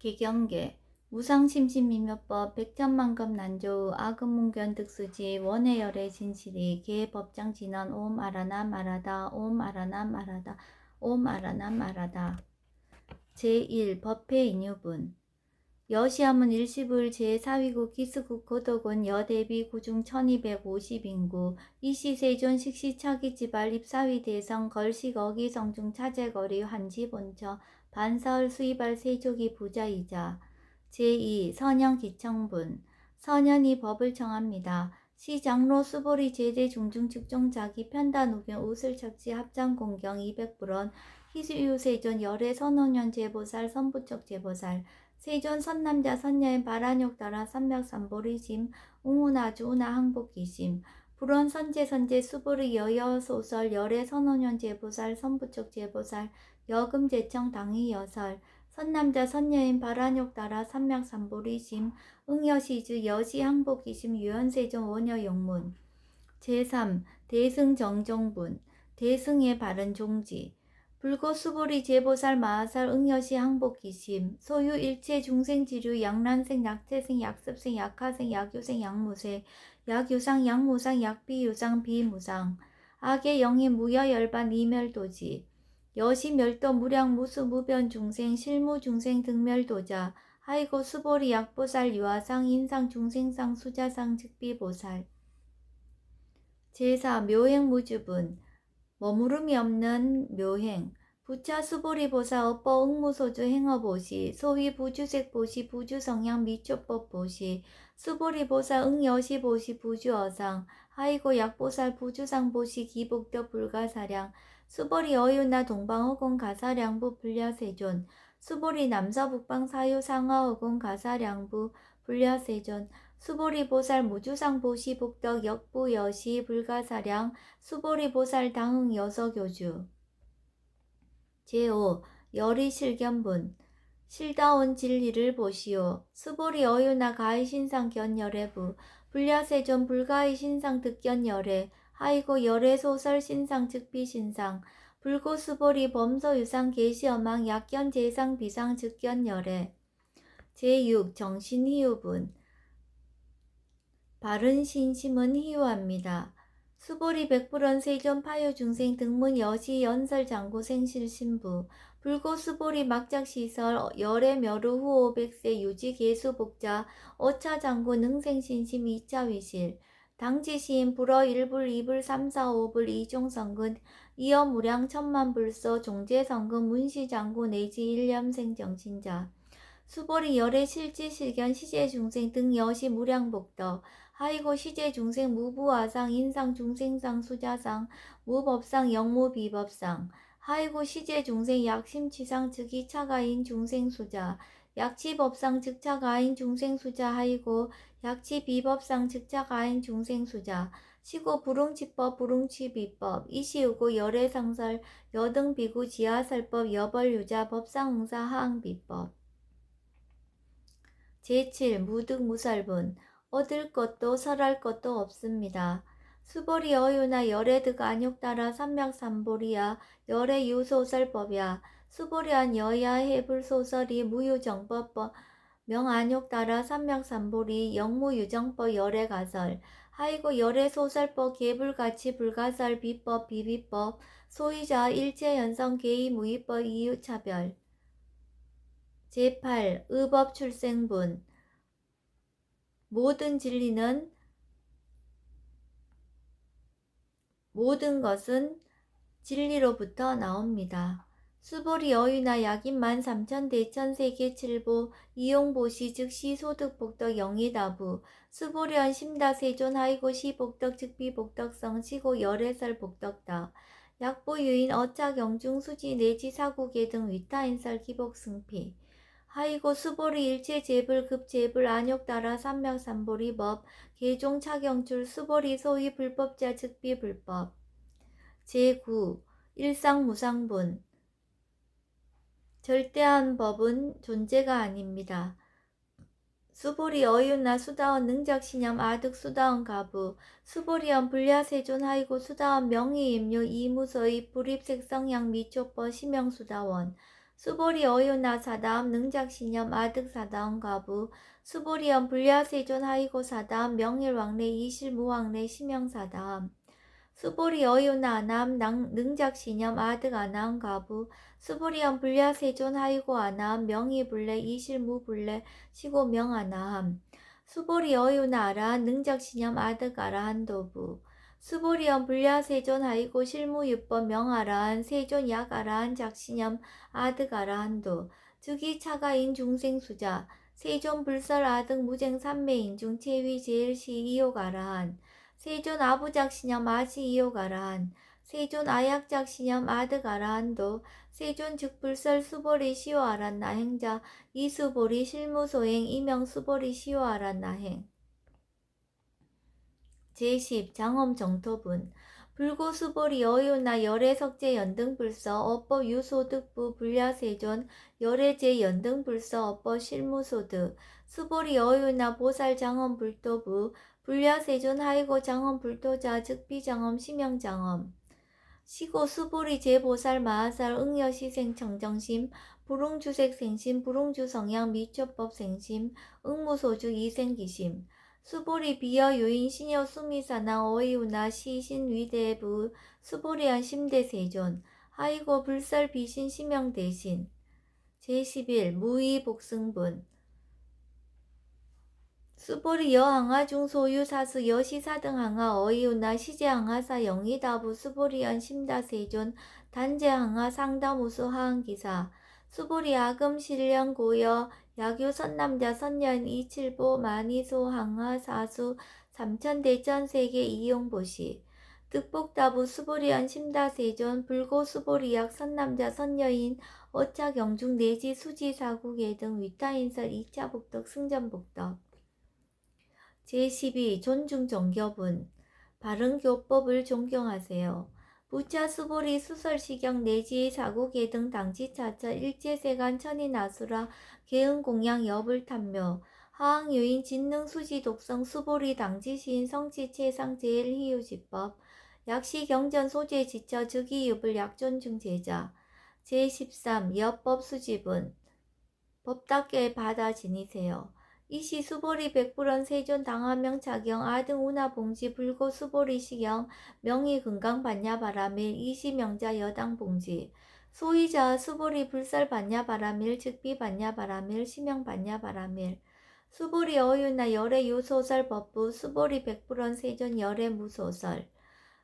개경계 무상심신미묘법 백천만급 난조우 아금문견 득수지 원해열의 진실이 개법장진언 옴 아라나 마라다 옴 아라나 마라다 옴 아라나 마라다. 제1 법회 인유분 여시함은 일시불 제4위국 기스국 고덕원 여대비 구중 1250인구 이시세존 식시차기지발 입사위 대성 걸식 어기성중 차제거리 환지본처 반사흘 수이발 세조기 부자이자. 제2 선영기청분 선현이 법을 청합니다. 시장로 수보리 제대 중중 측종 자기 편단 우경 우슬 착지 합장 공경 200불원 희수유세존 열애 선원년 제보살 선부척 제보살 세존 선남자 선녀인 바란욕 따라 삼맥삼보리심 웅훈아주 우나 항복기심 불원 선제 수보리 여여 소설 열애 선원년 제보살 선부척 제보살 여금 제청 당의 여설 선남자 선녀인 바란욕 따라 삼맥삼보리심 응여시주 여시 항복기심 유연세존 원여 용문. 제3 대승 정종분 대승의 바른 종지 불고수보리 제보살 마하살 응여시 항복기심 소유 일체 중생지류 양란생 약재생 약습생 약하생 약유생 약무생 약유상 약무상 약비유상 비무상 악의 영의 무여열반 이멸도지 여시멸도 무량 무수 무변 중생 실무 중생 등멸도자 하이고 수보리 약보살 유아상 인상 중생상 수자상 즉비보살. 제4 묘행무주분 머무름이 없는 묘행 부차 수보리보사 업보 응무소주 행어보시 소위 부주색보시 부주성향 미초법보시 수보리보사 응여시보시 부주어상 하이고 약보살 부주상보시 기복덕 불가사량 수보리 어유나 동방허공 가사량부 불려세존 수보리 남서북방 사유 상하허공 가사량부 불려세존 수보리 보살 무주상 보시 복덕 역부 여시 불가사량 수보리 보살 당응 여서교주. 제5 열의 실견분 실다온 진리를 보시오. 수보리 어유나 가의 신상 견열애부 불야세존 불가의 신상 득견열애 하이고 열애 소설 신상 즉비 신상 불고 수보리 범서 유상 계시어망 약견 재상 비상 즉견열애. 제6 정신희유분 바른 신심은 희유합니다. 수보리 백불원 세존 파유 중생 등문 여시 연설 장고 생실 신부 불고 수보리 막작 시설 열애 멸후 후 500세 유지 계수 복자 어차 장고 능생 신심 2차 위실 당지 시인 불어 1불 2불 3, 4, 5불 2종 성근 이어 무량 천만 불소 종제 성근 문시 장고 내지 일념생 정신자 수보리 열애 실지 실견 시제 중생 등 여시 무량 복덕 하이고 시제 중생 무부아상 인상 중생상 수자상 무법상 영무 비법상 하이고 시제 중생 약심치상 즉이 차가인 중생 수자 약치법상 즉차가인 중생 수자 하이고 약치 비법상 즉차가인 중생 수자 시고 불응치법 불응치비법 이시우고 열애상설 여등비구 지하설법 여벌유자 법상 응사 하항비법. 제7 무득무설분 얻을 것도 설할 것도 없습니다. 수보리 어유나 열애득 안욕 따라 삼맥삼보리야 열애 유소설법이야 수보리한 여야 해불소설이 무유정법법 명안욕 따라 삼맥삼보리 영무유정법 열애가설 하이고 열애소설법 개불가치 불가설 비법 비비법 소위자 일체연성 개의 무위법 이유차별. 제8 의법출생분 모든 진리는 모든 것은 진리로부터 나옵니다. 수보리 어유나 약인 13,000 대천 세계 칠보 이용보시 즉 시소득복덕 영이다부 수보리언 심다세존 하이고 시복덕 즉비복덕성 시고 열애설 복덕다 약보유인 어차경중 수지 내지 사구계 등 위타인설 기복승피 하이고 수보리 일체 제불 급제불 안욕 따라 삼맥삼보리 법 계종 차경출 수보리 소위 불법자 즉비 불법. 제9 일상무상분 절대한 법은 존재가 아닙니다. 수보리 어유나 수다원 능작신념 아득 수다원 가부 수보리언 불야세존 하이고 수다원 명의임료 이무서의 불입색성양 미초법 시명수다원 수보리 어유나 사다음 능작신념 아득사다음 가부 수보리엄 불야세존 하이고 사다음 명일왕래 이실무왕래 심영사다음 수보리 어유나 아남 능작신념 아득 아나음 가부 수보리엄 불야세존 하이고 아나함 명이불래 이실무불래 시고 명아나함 수보리 어유나 아라 능작신념 아득 아라한도부 수보리엄 불야세존 하이고 실무유법 명아라한 세존 약아라한 작신념 아득 아라한도 즉이 차가인 중생수자 세존 불설 아득 무쟁 삼매인중 체위 제일시 이욕 아라한 세존 아부작신념 아시 이욕 아라한 세존 아약작신념 아득 아라한도 세존 즉불설 수보리 시오 아란 나행자 이수보리 실무소행 이명 수보리 시오 아란 나행 제10 장엄 정토분 불고수보리 여유나 열애석제 연등불서 업법 유소득부 불야세존 열애제 연등불서 업법 실무소득 수보리 여유나 보살 장엄 불도부 불야세존 하이고 장엄 불도자 즉비장엄 심영장엄 시고 수보리 제보살 마하살 응여시생 청정심 불응주색생심 불응주성향 미초법 생심 응무소주 이생기심 수보리 비여 유인 신여 수미사나 어이우나 시신 위대부 수보리한 심대세존 하이고 불설 비신 심영 대신 제11 무의 복승분 수보리 여항하 중소유 사수 여시사 등 항하 어이우나 시제 항하사 영이다부 수보리연 심다세존 단제 항하 상다무수 하항기사 수보리 아금 신령 고여 야교 선남자 선년 이칠보 만이소 항하 사수 삼천대천 세계 이용보시 득복다부 수보리연 심다세존 불고 수보리약 선남자 선여인 어차 경중 내지 수지 사국예 등 위타인설 2차 복덕 승전복덕 제12 존중 정교분 바른교법을 존경하세요. 부차 수보리 수설시경 내지 사국예 등 당지차처 일제세간 천인아수라 개응공양 여불 탐묘 하항유인 진능 수지 독성 수보리 당지시인 성치 최상 제일희유지법 약시 경전 소재 지처 즉이유불 약존중 제자 제13 여법 수집은 법답게 받아 지니세요. 이시 수보리 백불원 세존 당화명 차경 아등 운하 봉지 불고 수보리 시경 명의 금강 반야 바라밀 이시 명자 여당 봉지 소이자 수보리 불설 반야 바라밀 즉비 반야 바라밀 시명 반야 바라밀 수보리 어유나 열애 유소설 법부 수보리 백불원 세존 열애 무소설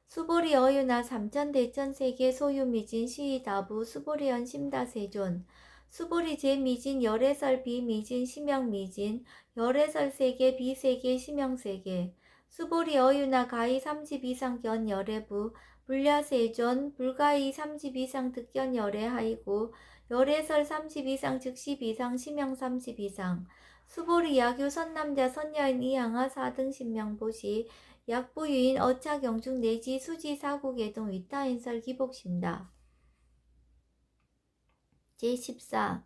수보리 어유나 삼천대천 세계 소유미진 시이다부 수보리연 심다세존 수보리 제미진 열애설 비미진 심영미진 열애설 세계 비세계 심영세계 수보리 어유나 가히 30 이상 견 열애부 불야세존 불가히 30 이상 득견 열애하이고 열애설 30 이상 즉십 이상 심영 30 이상 수보리 야규 선남자 선여인 이항하 4등 신명보시 약부유인 어차 경중 내지 수지 사국예 등 위타인설 기복신다. 제14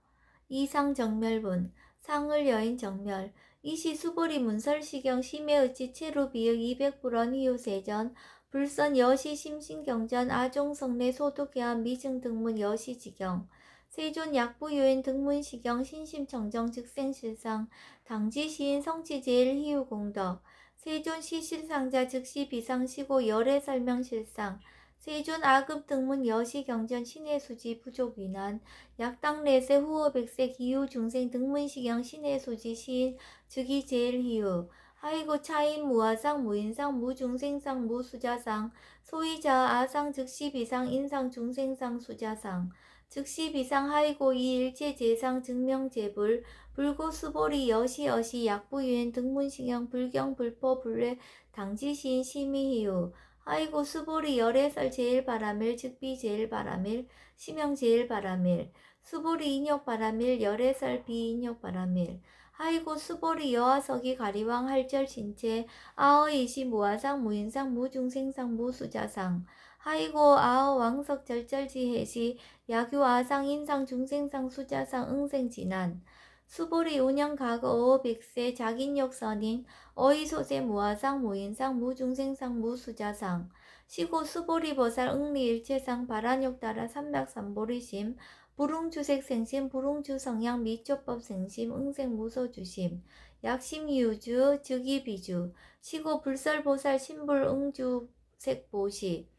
이상정멸분 상을 여인 정멸 이시 수보리 문설시경 심해의치 체루비의 200불원 희유세전 불선 여시 심신경전 아종성내 소득해한 미증등문 여시지경 세존 약부유인 등문시경 신심청정 즉생실상 당지시인 성치제일 희유공덕 세존 시실상자 즉시 비상시고 열애설명실상 세존 아급 등문 여시경전 신해수지 부족위난 약당내세 후어백세 기후 중생 등문시경 신해수지 시인 즉이 제일희유 하이고 차인 무아상 무인상 무중생상 무수자상 소이자 아상 즉시 비상 인상 중생상 수자상 즉시 비상 하이고 이일체 제상 증명제불 불고 수보리 여시 어시 약부유인 등문시경 불경 불포 불례 당지시인 심의희유 하이고 수보리 열애설 제일바라밀 즉비 제일바라밀 심영 제일바라밀 수보리 인욕바라밀 열애설 비인욕바라밀 하이고 수보리 여하석이 가리왕 할절 신체 아어이시 무아상 무인상 무중생상 무수자상 하이고 아어 왕석 절절지해시 야규 아상 인상 중생상 수자상 응생진한 수보리 운영 가거 어백세 자긴욕 선인 어이소세 무아상 무인상 무중생상 무수자상 시고 수보리 보살 응리일체상 바란욕 따라 삼맥삼보리심 불응주색생심 불응주성향 미초법생심 응생무소주심 약심유주 즉위비주 시고불설보살 신불응주색보시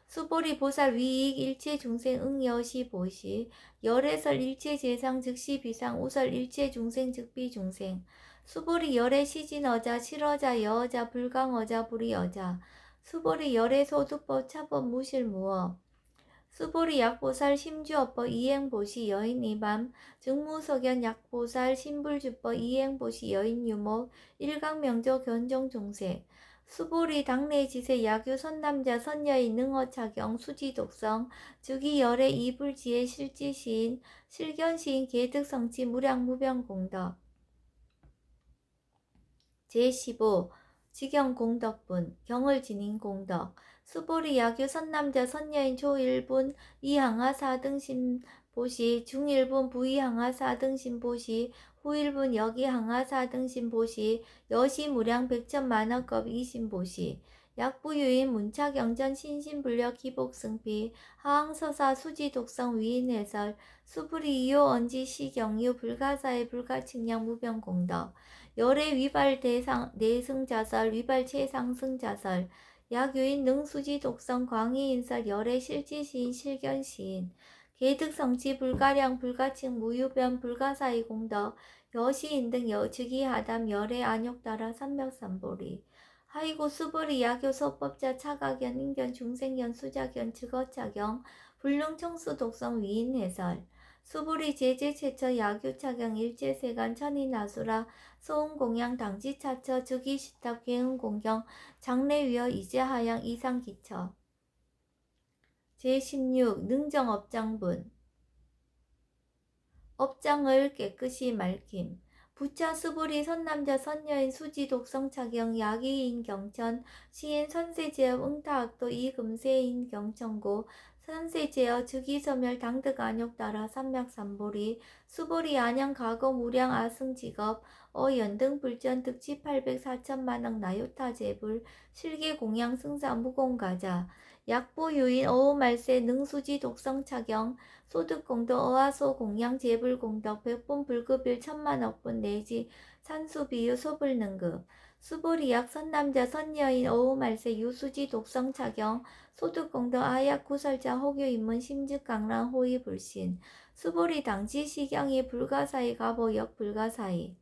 수보리보살 위익 일체중생 응여시보시 열애설 일체재상 즉시비상 우설 일체중생 즉비중생 수보리 열애 시진어자 실어자 여어자 불강어자 불이어자 수보리 열애 소득법 차법 무실무어 수보리 약보살 심주어법 이행보시 여인이밤 증무석연 약보살 신불주법 이행보시 여인유목 일강명조 견정종색 수보리 당내지세 야규 선남자 선여인 능어차경 수지독성 주기열애 이불지의 실지시인 실견시인 계득성치 무량무병공덕 제15 지경공덕분 경을지닌공덕 수보리 야규 선남자 선여인 초일분 이항하 4등신 보시 중일분 부이항하 4등신 보시 후일분 여기항하 4등신 보시 여시무량 백천만원급 이신보시 약부유인 문차경전 신신불력 기복승피 하항서사 수지독성 위인해설 수불이 이호 언지 시경유 불가사의 불가측량 무병공덕 열애 위발 내승자설 위발 최상승자설 약유인 능수지 독성 광희인설 열애 실지시인 실견시인 계득성치 불가량 불가칭 무유변 불가사의 공덕 여시인 등 즉위하담 열애 안욕따라 삼맥삼보리 하이고 수보리 야교 소법자 차가견 인견 중생견 수자견 즉어차경 불능청수 독성 위인해설 수보리 제제체처 야규차경 일제세간 천인아수라 소음공양 당지차처 즉위시탑 계흥공경 장래위어 이제하양 이상기처 제16 능정업장분 업장을 깨끗이 맑힘 부차 수보리 선남자 선여인 수지 독성차경 야기인 경천 시인 선세제업 응타악도 이금세인 경천고 선세제어 즉위서멸 당득 안욕따라 삼맥삼보리 수보리 안양 가거 무량 아승직업 연등 불전 득치 800 4천만억 나요타 제불 실계 공양 승사 무공가자 약보유인 어우말세 능수지 독성차경 소득공덕 어하소 공양 재불공덕 백분 불급일 천만억분 내지 산수비유 소불능급 수보리약 선남자 선여인 어우말세 유수지 독성차경 소득공덕 아약 구설자 호교인문 심즉강란 호의불신 수보리 당지 시경이 불가사의 가보역 불가사의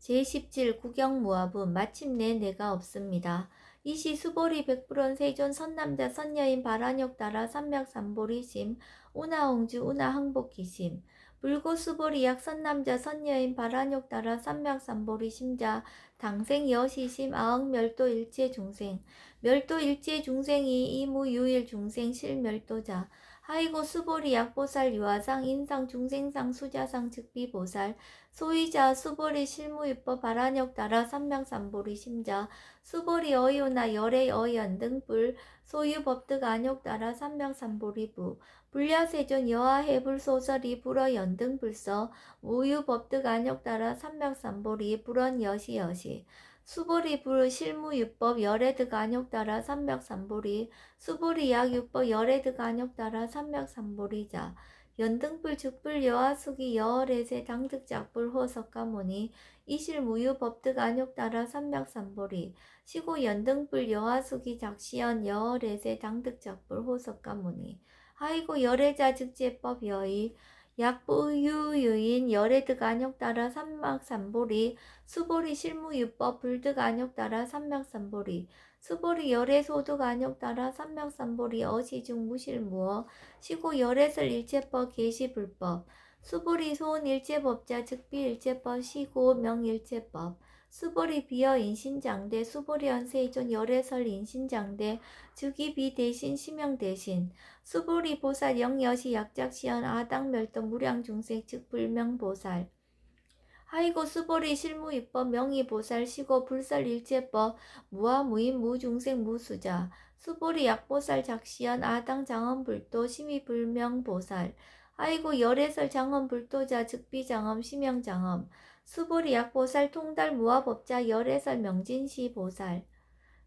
제17 구경무화분 마침내 내가 없습니다. 이시 수보리 백불원 세존 선남자 선여인 바란욕 따라 삼맥삼보리심 운하홍주 운하항복기심 불고 수보리 약 선남자 선여인 바란욕 따라 삼맥삼보리심자 당생 여시심 아흥멸도 일체중생 멸도 일체중생이 이무유일 중생 실멸도자 하이고 수보리 약보살 유화상 인상 중생상 수자상 즉비보살 소위자 수보리 실무유법 바란욕 따라 삼맥삼보리 심자 수보리 어이오나 열애 어연등불 소유법득 안욕 따라 삼맥삼보리부 불야세존 여하해불 소설이 불어 연등불서 무유법득 안욕 따라 삼맥삼보리 불언 여시여시 수보리 불 실무유법 열애득 안욕 따라 삼맥삼보리 수보리 약유법 열애득 안욕 따라 삼맥삼보리자 연등불 즉불 여하수기 여월에세 당득작불 호석가모니 이실무유 법득 안욕 따라 삼맥삼보리 시고 연등불 여하수기 작시연 여월에세 당득작불 호석가모니 하이고 열애자 즉제법 여의 약부유유인 열애득 안욕 따라 삼맥삼보리 수보리 실무유법 불득 안욕 따라 삼맥삼보리 수보리 열애 소득 안욕 따라 삼맥삼보리 어시중 무실무어 시고 열애설 일체법 계시불법 수보리 소은 일체법자 즉비 일체법 시고 명일체법 수보리 비어 인신장대 수보리언 세존 열애설 인신장대 즉위비 대신 시명 대신 수보리 보살 영여시 약작시연 아당멸도 무량중생 즉 불명보살 하이고 수보리 실무입법 명의보살 시고 불설 일체법 무아무인 무중생 무수자 수보리 약보살 작시연 아당 장엄불도 심의불명보살 하이고 열애설 장엄불도자 즉비장엄 심영장엄 수보리 약보살 통달 무아법자 열애설 명진시보살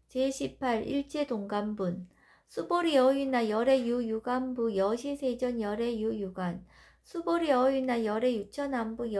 제18 일체동감분 수보리 어휘나 열의 유유간부 여시세존 열의 유유간 수보리 어휘나 열의 유천안부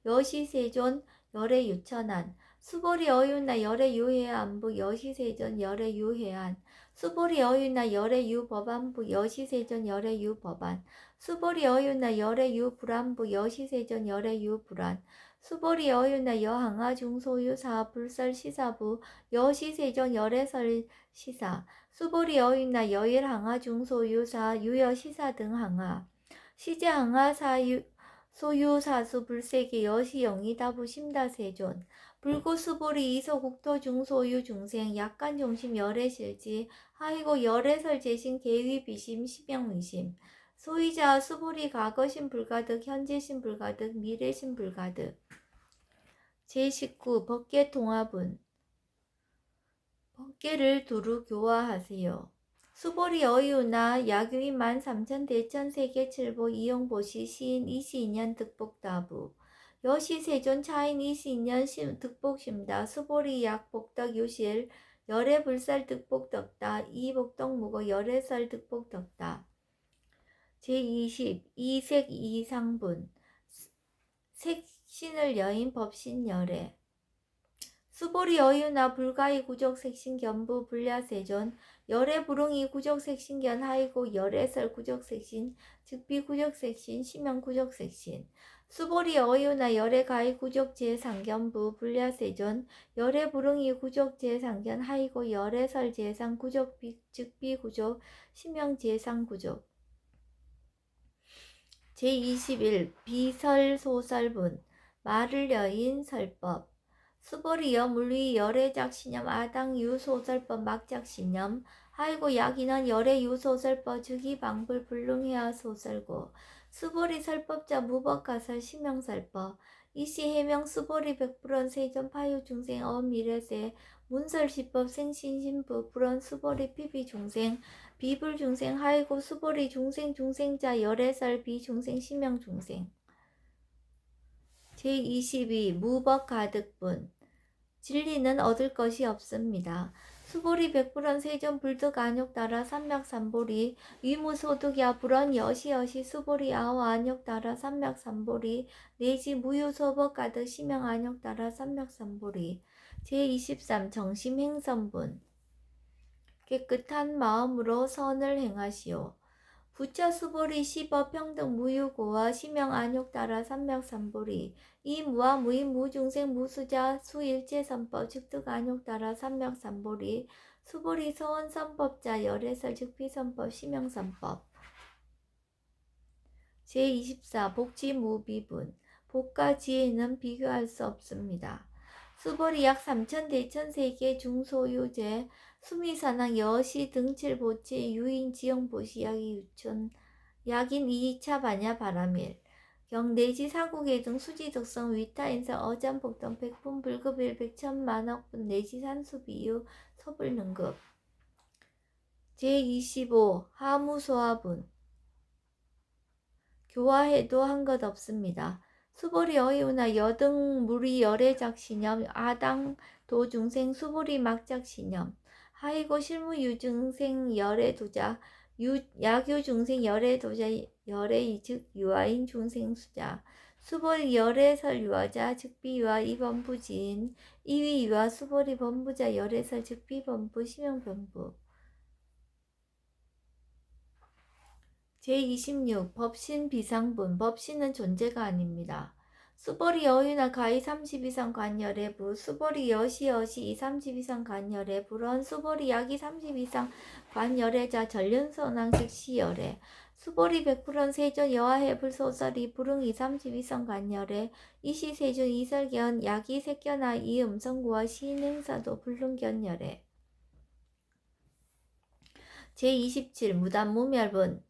여시세존 열의 유천안 수보리 어휘나 열의 유해안부 여시세존 열의 유해안 수보리 어휘나 열의 유법안부 여시세존 열의 유법안 수보리 어휘나 열의 유불안부 여시세존 열의 유불안 수보리 어휘나 여항아 중소유사 불설시사부 여시세존 열애설 시사 수보리 어휘나 여일 항하 중소유사 유여 시사 등 항하 시제 항하 사유 소유사수 불세기 여시 영이다부 심다세존 불구 수보리 이소 국토 중소유 중생 약간 중심 열애 실지 하이고 열애설 재신 계위 비심 심영 의심 소이자 수보리 과거심 불가득 현재심 불가득 미래심 불가득 제19 법계 통합은 법계를 두루 교화하세요. 수보리 어유나 야규인 13,000 대천 세계칠보 이용보시 시인 22년 득복다부 여시세존 차인 22년 득복심다 수보리 약복덕 유실 열애불살 득복덕다 이복덕무고 열애설 득복덕다 제20 이색 이상분 색신을 여인 법신 열애 수보리 어유나 불가이 구적 색신견부 불야세존 열애 불응이 구적 색신견 하이고 열애설 구적 색신 즉비 구적 색신 심영 구적 색신 수보리 어유나 열애 가이 구적 제상견부 불야세존 열애 불응이 구적 제상견 하이고 열애설 제상 구적 즉비 구적 심영 제상 구적 제21 비설소설분 말을 여인 설법 수보리여 물리 열애작신념 아당 유소설법 막작신념 하이고 약인원 열애 유소설법 즉이방불 불능해야 소설고 수보리 설법자 무법가설 심명설법 이시 해명 수보리 백불원 세전 파유 중생 어미래세 문설시법 생신신부 불원 수보리 피비 중생 비불 중생 하이고 수보리 중생 중생자 열애설 비중생 심명 중생 제22 무법 가득분 진리는 얻을 것이 없습니다. 수보리 백불원 세존 불득 안욕 따라 삼맥삼보리 위무소득야 불원 여시여시 수보리 아호 안욕 따라 삼맥삼보리 내지 무유소법 가득 심영 안욕 따라 삼맥삼보리 제23 정심행선분 깨끗한 마음으로 선을 행하시오. 부처 수보리 시법 평등 무유고와 심영 안욕 따라 삼맥삼보리 이 무와 무인 무중생 무수자 수일체선법 즉득 안욕 따라 삼맥삼보리 수보리 서원선법자 열애설 즉비선법 심영선법 제24 복지무비분 복과 지혜는 비교할 수 없습니다. 수보리 약 3천 대천 세계 중소유제 수미산항 여시 등칠보치 유인 지형보시 약이 유천 약인 2차 반야 바람일 경내지 사국의 등 수지덕성 위타인사 어잠복동 백분 불급일 백천만억분 내지 산수비유 서불능급 제25 하무소화분 교화해도 한 것 없습니다. 수보리 어이우나 여등 무리 열애작신념 아당 도중생 수보리 막작신념 하이고 실무유중생 열애도자 야규중생 열애도자 열애 즉 유아인 중생 수자 수보리 열애설 유아자 즉비유아 이범부지인 이위유아 수보리 범부자 열애설 즉비범부 심영범부 제26 법신 비상분 법신은 존재가 아닙니다. 수보리 여유나 가히 30 이상 관열애부 수보리 여시 30 이상 관열애 불원 수보리 약이 30 이상 관열애자 전륜선왕식 시열애 수보리 백불원 세존 여하해불 소설이 불응 30 이상 관열애 이시세존 이설견 약이 색견아 이음성구와 시인행사도 불능견열애 제27 무단무멸분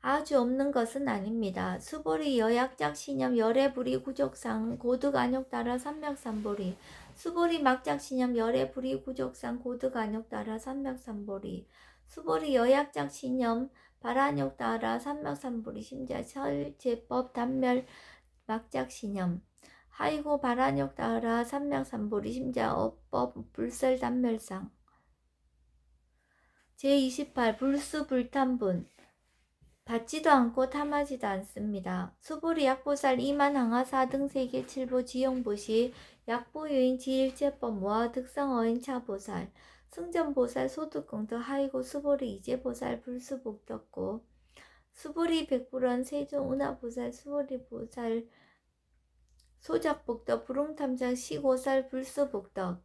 아주 없는 것은 아닙니다. 수보리 여약작신념 열애불이 구족상 고득안욕 따라 삼맥삼보리 수보리 막작신념 열애불이 구족상 고득안욕 따라 삼맥삼보리 수보리 여약작신념 발안욕 따라 삼맥삼보리 심자 설제법 단멸 막작신념 하이고 발안욕 따라 삼맥삼보리 심자 업법 불설 단멸상 제28 불수불탄분 받지도 않고 탐하지도 않습니다. 수불이 약보살 이만 항하 4등 세계 7보 지용보시 약보유인 지일제법 모아 득성어인 차보살 승전보살 소득공덕 하이고 수보리 이제보살 불수복덕고 수보리 백불원 세종 운하보살 수보리보살 소작복덕 부릉탐장 시고살 불수복덕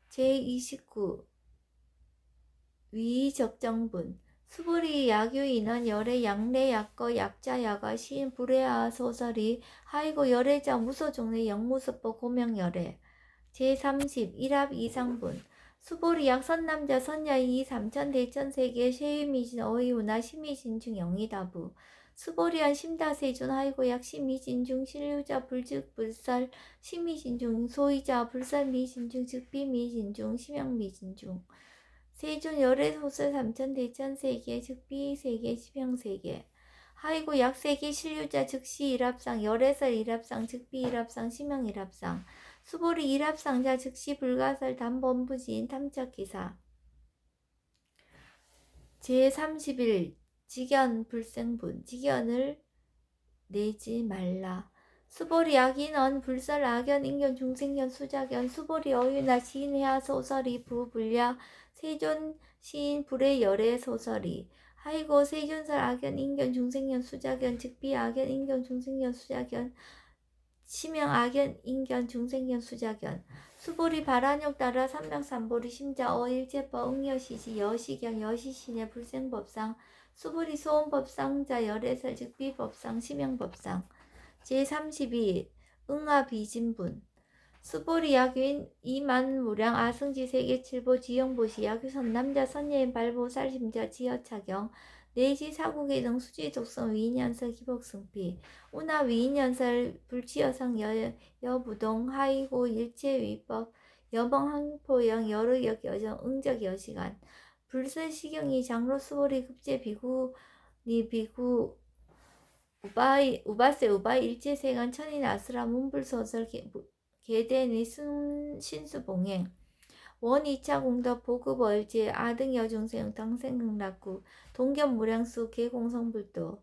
제29 위적정분 수보리 야규인은 열애 양례 약거 약자 야가 시인 불회하 소설이 하이고 열애자 무소종래 영무수법 고명열애 제30 일합 이상분 수보리 약선남자 선야이 삼천대천세계 쉐유미진 어이우나 심의진중 영이다부 수보리한 심다세준 하이고 약 심의진중 신류자 불즉불설 심의진중 소이자 불설미진중 즉비미진중 심양미진중 세존 열애 소설 삼천대천세계 즉비세계 심양세계 하이고 약세계 신류자 즉시 일합상 열애설 일합상 즉비 일합상 심양 일합상 수보리 일합상자 즉시 불가설 담범부지인 탐착기사 제31 직연 불생분 직연을 내지 말라 수보리 악인언 불설 악연 인견 중생견 수작연 수보리 어유나 시인회하 소설이 부불야 세존 시인 불의 열애 소설이 하이고 세존설 악연 인견 중생견 수작연 즉비 악연 인견 중생견 수작연 심형 악연 인견 중생견 수작연 수보리 바란욕 따라 삼명삼보리 심자 어일제법 응여시지 여시경 여시신의 불생법상 수보리 소원법상자 열애설 즉비법상 심형법상 제32 응아비진분 수보리 야규인 이만무량 아승지 세계칠보 지영보시 야규선 남자 선예인 발보 살심자 지여차경 내지 사국의 등 수지독성 위인연설 기복승피 운하 위인연설 불치여상 여부동 하이고 일체위법 여멍항포영 여르역 여정 응적 여시간 불설시경이 장로 수보리 급제 비구니 비구 우바세 우바이 일제세간 천인 아스라 문불소설 개대니 신수봉행 원 2차 공덕 보급월제 아등 여중생 당생극락구 동견무량수 개공성불도